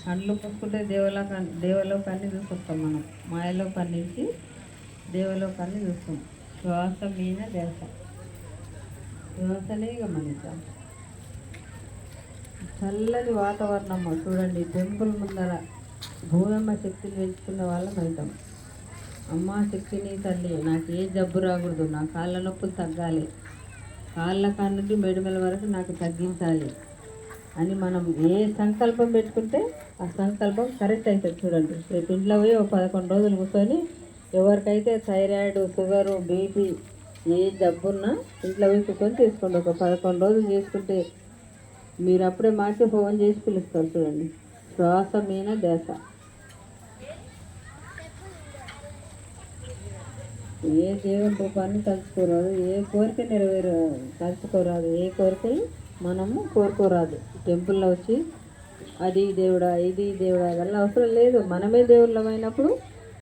కళ్ళు పూసుకుంటే దేవలోకాన్ని చూసొస్తాం మనం. మాయలోకాన్ని నుంచి దేవలోకాన్ని చూస్తాం. శ్వాస మీద ధ్యాస, శ్వాసనే గమనిద్దాం. చల్లని వాతావరణం చూడండి. టెంపుల్ ముందర భూమమ్మ శక్తిని పెంచుకున్న వాళ్ళం అవుతాం. అమ్మ శక్తిని తల్లి, నాకు ఏ జబ్బు రాకూడదు, నా కాళ్ళ నొప్పులు తగ్గాలి, కాళ్ళ కాళ్ళ మెడమల వరకు నాకు తగ్గించాలి అని మనం ఏ సంకల్పం పెట్టుకుంటే ఆ సంకల్పం కరెక్ట్ అవుతుంది. చూడండి, రేపు ఇంట్లో పోయి ఒక 11 రోజులు కూర్చొని ఎవరికైతే థైరాయిడ్, షుగరు, బీపీ ఏ జబ్బున్నా ఇంట్లో పోయి కూర్చొని తీసుకోండి. ఒక 11 రోజులు చేసుకుంటే మీరు అప్పుడే మాకే ఫోన్ చేసి పిలుస్తారు. చూడండి, శ్వాస మీద ధ్యాస. ఏ దేవుని రూపాన్ని తలుచుకోరాదు, ఏ కోరిక తలుచుకోరాదు, ఏ కోరిక మనము కోరుకోరాదు. టెంపుల్లో వచ్చి అది దేవుడా ఇది దేవుడా వల్ల అవసరం లేదు. మనమే దేవుళ్ళమైనప్పుడు